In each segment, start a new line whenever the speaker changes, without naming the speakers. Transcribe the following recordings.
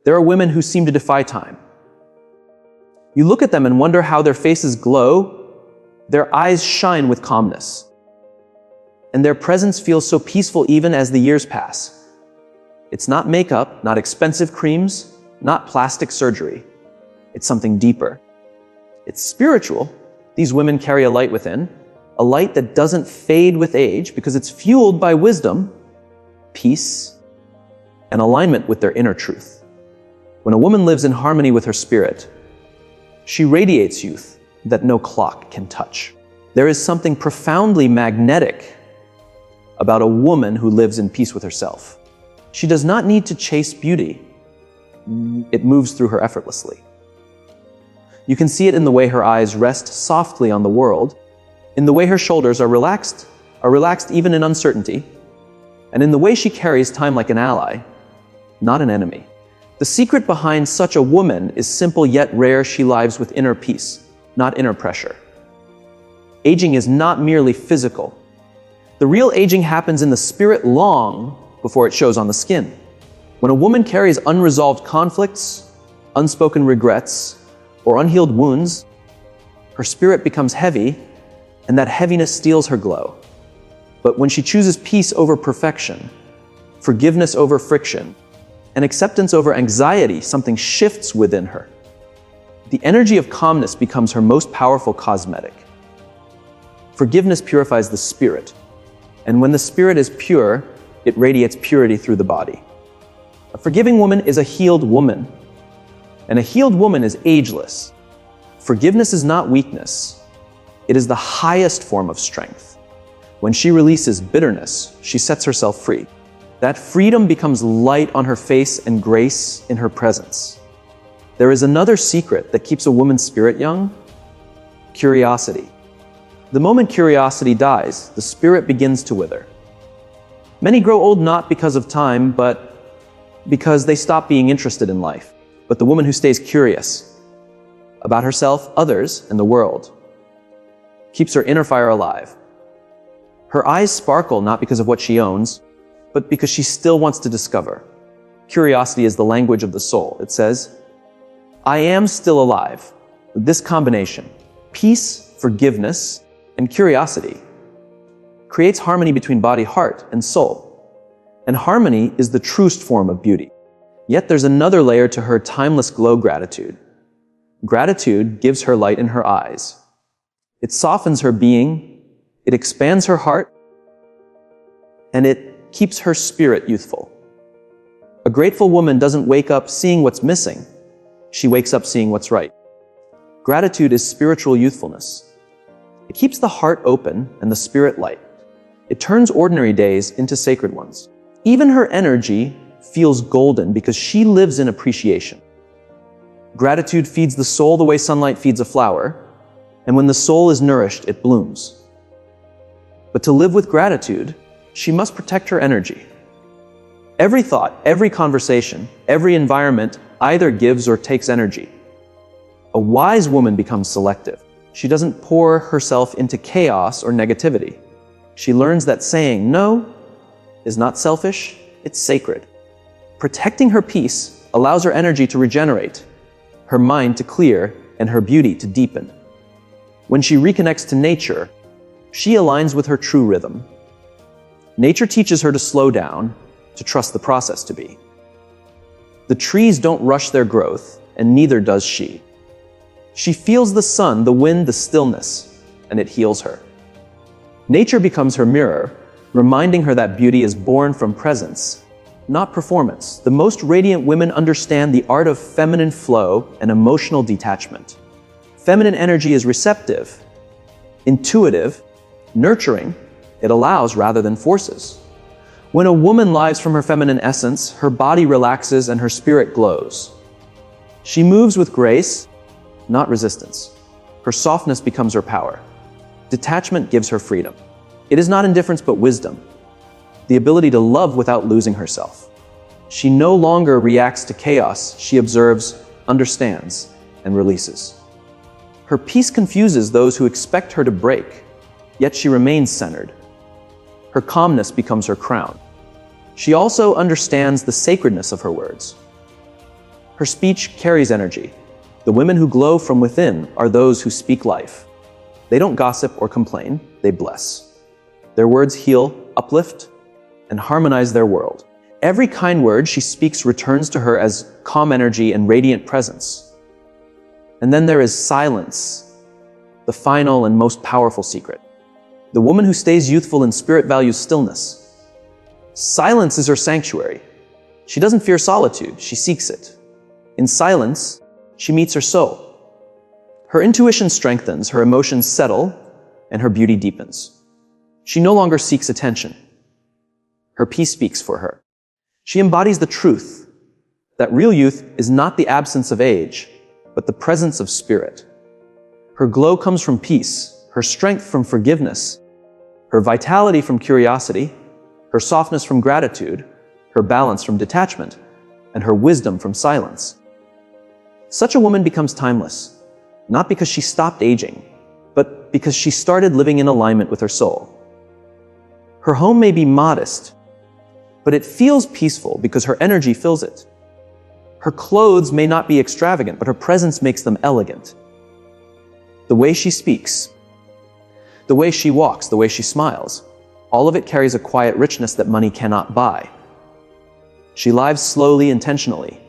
There are women who seem to defy time. You look at them and wonder how their faces glow. Their eyes shine with calmness. And their presence feels so peaceful even as the years pass. It's not makeup, not expensive creams, not plastic surgery. It's something deeper. It's spiritual. These women carry a light within, a light that doesn't fade with age because it's fueled by wisdom, peace, and alignment with their inner truth. When a woman lives in harmony with her spirit, she radiates youth that no clock can touch. There is something profoundly magnetic about a woman who lives in peace with herself. She does not need to chase beauty. It moves through her effortlessly. You can see it in the way her eyes rest softly on the world, in the way her shoulders are relaxed even in uncertainty, and in the way she carries time like an ally, not an enemy. The secret behind such a woman is simple yet rare. She lives with inner peace, not inner pressure. Aging is not merely physical. The real aging happens in the spirit long before it shows on the skin. When a woman carries unresolved conflicts, unspoken regrets, or unhealed wounds, her spirit becomes heavy, and that heaviness steals her glow. But when she chooses peace over perfection, forgiveness over friction, and acceptance over anxiety, something shifts within her. The energy of calmness becomes her most powerful cosmetic. Forgiveness purifies the spirit, and when the spirit is pure, it radiates purity through the body. A forgiving woman is a healed woman, and a healed woman is ageless. Forgiveness is not weakness. It is the highest form of strength. When she releases bitterness, she sets herself free. That freedom becomes light on her face and grace in her presence. There is another secret that keeps a woman's spirit young: curiosity. The moment curiosity dies, the spirit begins to wither. Many grow old not because of time, but because they stop being interested in life. But the woman who stays curious about herself, others, and the world keeps her inner fire alive. Her eyes sparkle not because of what she owns, but because she still wants to discover. Curiosity is the language of the soul. It says, I am still alive. This combination, peace, forgiveness, and curiosity, creates harmony between body, heart, and soul. And harmony is the truest form of beauty. Yet there's another layer to her timeless glow: gratitude. Gratitude gives her light in her eyes. It softens her being, it expands her heart, and it keeps her spirit youthful. A grateful woman doesn't wake up seeing what's missing. She wakes up seeing what's right. Gratitude is spiritual youthfulness. It keeps the heart open and the spirit light. It turns ordinary days into sacred ones. Even her energy feels golden because she lives in appreciation. Gratitude feeds the soul the way sunlight feeds a flower, and when the soul is nourished, it blooms. But to live with gratitude, she must protect her energy. Every thought, every conversation, every environment either gives or takes energy. A wise woman becomes selective. She doesn't pour herself into chaos or negativity. She learns that saying no is not selfish, it's sacred. Protecting her peace allows her energy to regenerate, her mind to clear, and her beauty to deepen. When she reconnects to nature, she aligns with her true rhythm. Nature teaches her to slow down, to trust the process to be. The trees don't rush their growth, and neither does she. She feels the sun, the wind, the stillness, and it heals her. Nature becomes her mirror, reminding her that beauty is born from presence, not performance. The most radiant women understand the art of feminine flow and emotional detachment. Feminine energy is receptive, intuitive, nurturing. It allows rather than forces. When a woman lives from her feminine essence, her body relaxes and her spirit glows. She moves with grace, not resistance. Her softness becomes her power. Detachment gives her freedom. It is not indifference but wisdom, the ability to love without losing herself. She no longer reacts to chaos. She observes, understands, and releases. Her peace confuses those who expect her to break, yet she remains centered. Her calmness becomes her crown. She also understands the sacredness of her words. Her speech carries energy. The women who glow from within are those who speak life. They don't gossip or complain, they bless. Their words heal, uplift, and harmonize their world. Every kind word she speaks returns to her as calm energy and radiant presence. And then there is silence, the final and most powerful secret. The woman who stays youthful in spirit values stillness. Silence is her sanctuary. She doesn't fear solitude, she seeks it. In silence, she meets her soul. Her intuition strengthens, her emotions settle, and her beauty deepens. She no longer seeks attention. Her peace speaks for her. She embodies the truth that real youth is not the absence of age, but the presence of spirit. Her glow comes from peace, her strength from forgiveness, her vitality from curiosity, her softness from gratitude, her balance from detachment, and her wisdom from silence. Such a woman becomes timeless, not because she stopped aging, but because she started living in alignment with her soul. Her home may be modest, but it feels peaceful because her energy fills it. Her clothes may not be extravagant, but her presence makes them elegant. The way she speaks, the way she walks, the way she smiles, all of it carries a quiet richness that money cannot buy. She lives slowly, intentionally.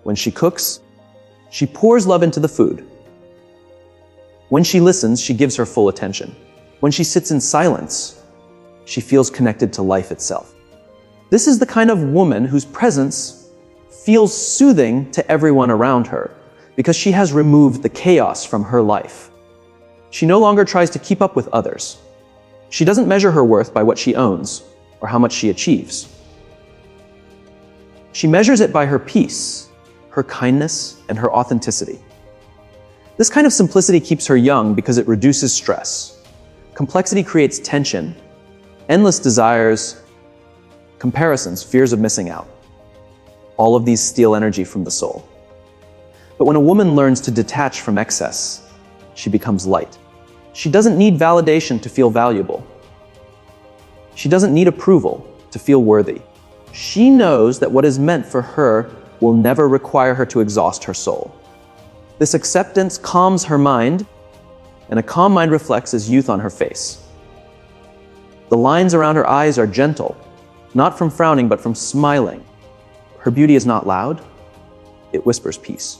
When she cooks, she pours love into the food. When she listens, she gives her full attention. When she sits in silence, she feels connected to life itself. This is the kind of woman whose presence feels soothing to everyone around her because she has removed the chaos from her life. She no longer tries to keep up with others. She doesn't measure her worth by what she owns or how much she achieves. She measures it by her peace, her kindness, and her authenticity. This kind of simplicity keeps her young because it reduces stress. Complexity creates tension, endless desires, comparisons, fears of missing out. All of these steal energy from the soul. But when a woman learns to detach from excess, she becomes light. She doesn't need validation to feel valuable. She doesn't need approval to feel worthy. She knows that what is meant for her will never require her to exhaust her soul. This acceptance calms her mind, and a calm mind reflects as youth on her face. The lines around her eyes are gentle, not from frowning, but from smiling. Her beauty is not loud, it whispers peace.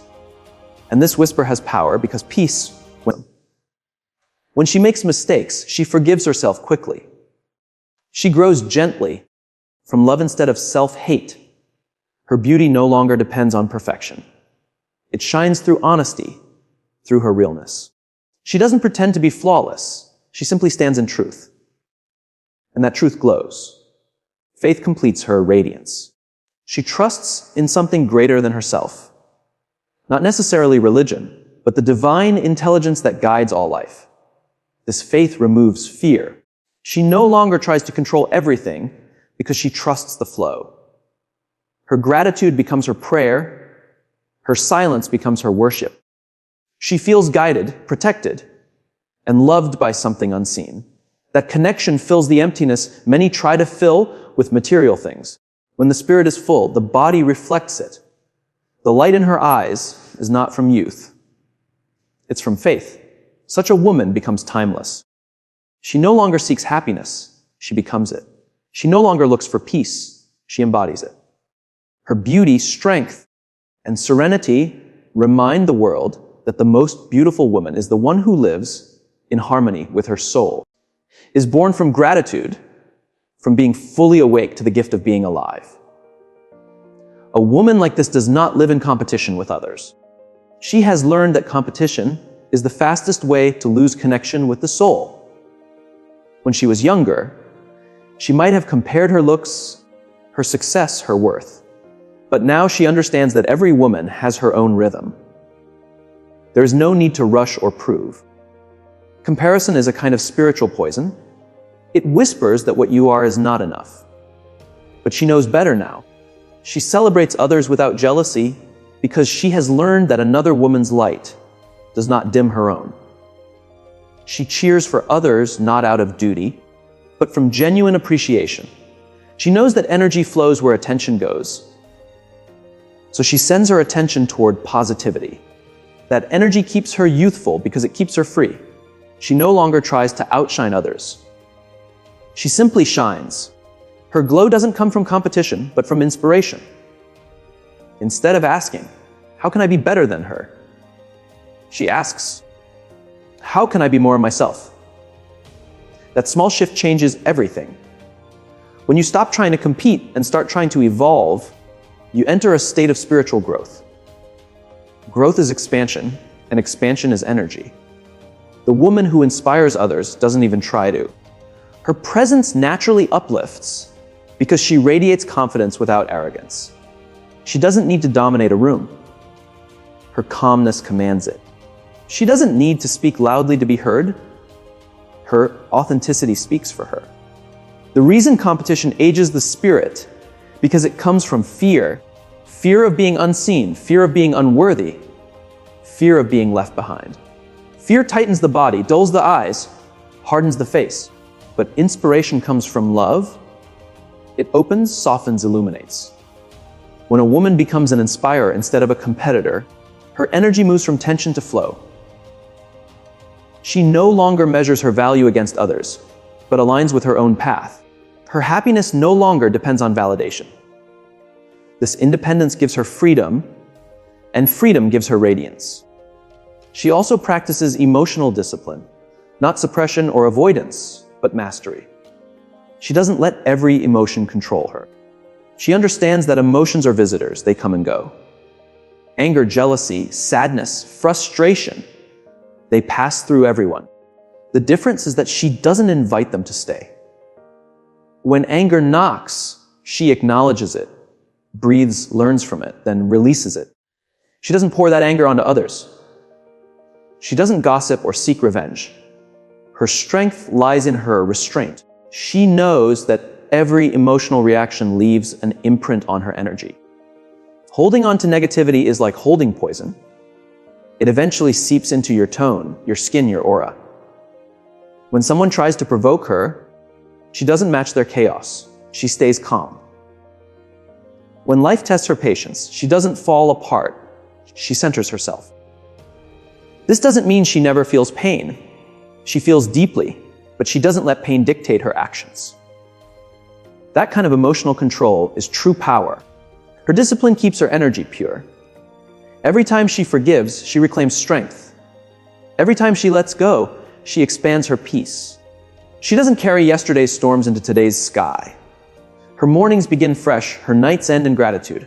And this whisper has power because peace wins. When she makes mistakes, she forgives herself quickly. She grows gently from love instead of self-hate. Her beauty no longer depends on perfection. It shines through honesty, through her realness. She doesn't pretend to be flawless. She simply stands in truth. And that truth glows. Faith completes her radiance. She trusts in something greater than herself. Not necessarily religion, but the divine intelligence that guides all life. This faith removes fear. She no longer tries to control everything because she trusts the flow. Her gratitude becomes her prayer. Her silence becomes her worship. She feels guided, protected, and loved by something unseen. That connection fills the emptiness many try to fill with material things. When the spirit is full, the body reflects it. The light in her eyes is not from youth. It's from faith. Such a woman becomes timeless. She no longer seeks happiness, she becomes it. She no longer looks for peace, she embodies it. Her beauty, strength, and serenity remind the world that the most beautiful woman is the one who lives in harmony with her soul, is born from gratitude, from being fully awake to the gift of being alive. A woman like this does not live in competition with others. She has learned that competition is the fastest way to lose connection with the soul. When she was younger, she might have compared her looks, her success, her worth. But now she understands that every woman has her own rhythm. There is no need to rush or prove. Comparison is a kind of spiritual poison. It whispers that what you are is not enough. But she knows better now. She celebrates others without jealousy because she has learned that another woman's light does not dim her own. She cheers for others not out of duty, but from genuine appreciation. She knows that energy flows where attention goes. So she sends her attention toward positivity. That energy keeps her youthful because it keeps her free. She no longer tries to outshine others. She simply shines. Her glow doesn't come from competition, but from inspiration. Instead of asking, "How can I be better than her?" she asks, "How can I be more of myself?" That small shift changes everything. When you stop trying to compete and start trying to evolve, you enter a state of spiritual growth. Growth is expansion, and expansion is energy. The woman who inspires others doesn't even try to. Her presence naturally uplifts because she radiates confidence without arrogance. She doesn't need to dominate a room. Her calmness commands it. She doesn't need to speak loudly to be heard. Her authenticity speaks for her. The reason competition ages the spirit because it comes from fear. Fear of being unseen, fear of being unworthy, fear of being left behind. Fear tightens the body, dulls the eyes, hardens the face. But inspiration comes from love. It opens, softens, illuminates. When a woman becomes an inspirer instead of a competitor, her energy moves from tension to flow. She no longer measures her value against others, but aligns with her own path. Her happiness no longer depends on validation. This independence gives her freedom, and freedom gives her radiance. She also practices emotional discipline, not suppression or avoidance, but mastery. She doesn't let every emotion control her. She understands that emotions are visitors, they come and go. Anger, jealousy, sadness, frustration, they pass through everyone. The difference is that she doesn't invite them to stay. When anger knocks, she acknowledges it, breathes, learns from it, then releases it. She doesn't pour that anger onto others. She doesn't gossip or seek revenge. Her strength lies in her restraint. She knows that every emotional reaction leaves an imprint on her energy. Holding on to negativity is like holding poison. It eventually seeps into your tone, your skin, your aura. When someone tries to provoke her, she doesn't match their chaos. She stays calm. When life tests her patience, she doesn't fall apart. She centers herself. This doesn't mean she never feels pain. She feels deeply, but she doesn't let pain dictate her actions. That kind of emotional control is true power. Her discipline keeps her energy pure. Every time she forgives, she reclaims strength. Every time she lets go, she expands her peace. She doesn't carry yesterday's storms into today's sky. Her mornings begin fresh, her nights end in gratitude.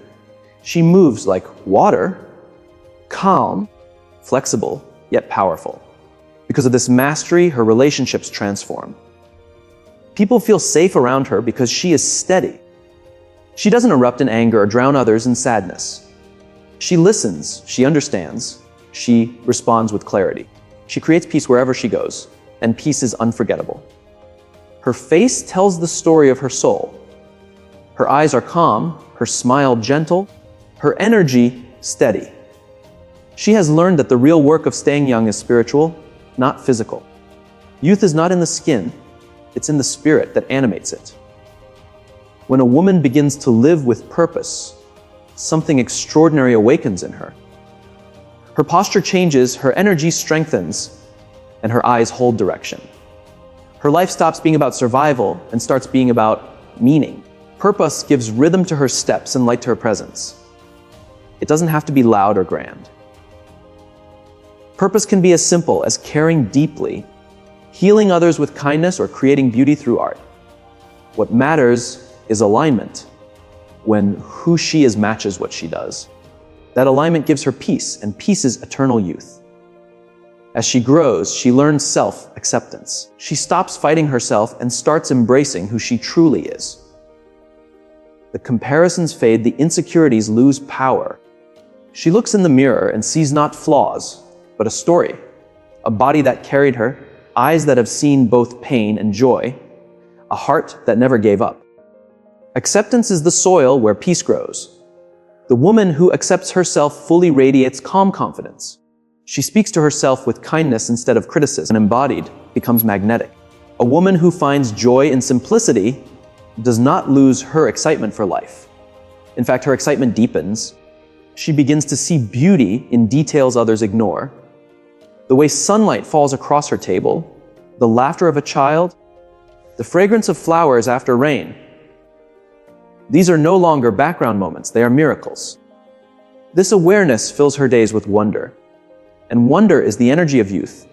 She moves like water, calm, flexible, yet powerful. Because of this mastery, her relationships transform. People feel safe around her because she is steady. She doesn't erupt in anger or drown others in sadness. She listens, she understands, she responds with clarity. She creates peace wherever she goes, and peace is unforgettable. Her face tells the story of her soul. Her eyes are calm, her smile gentle, her energy steady. She has learned that the real work of staying young is spiritual, not physical. Youth is not in the skin, it's in the spirit that animates it. When a woman begins to live with purpose, something extraordinary awakens in her. Her posture changes, her energy strengthens, and her eyes hold direction. Her life stops being about survival and starts being about meaning. Purpose gives rhythm to her steps and light to her presence. It doesn't have to be loud or grand. Purpose can be as simple as caring deeply, healing others with kindness, or creating beauty through art. What matters is alignment, when who she is matches what she does. That alignment gives her peace, and peace is eternal youth. As she grows, she learns self-acceptance. She stops fighting herself and starts embracing who she truly is. The comparisons fade, the insecurities lose power. She looks in the mirror and sees not flaws, but a story, a body that carried her, eyes that have seen both pain and joy, a heart that never gave up. Acceptance is the soil where peace grows. The woman who accepts herself fully radiates calm confidence. She speaks to herself with kindness instead of criticism, and embodied becomes magnetic. A woman who finds joy in simplicity does not lose her excitement for life. In fact, her excitement deepens. She begins to see beauty in details others ignore. The way sunlight falls across her table, the laughter of a child, the fragrance of flowers after rain. These are no longer background moments, they are miracles. This awareness fills her days with wonder. And wonder is the energy of youth.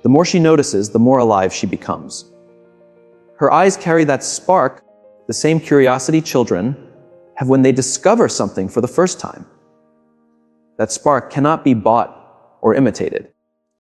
The more she notices, the more alive she becomes. Her eyes carry that spark, the same curiosity children have when they discover something for the first time. That spark cannot be bought or imitated.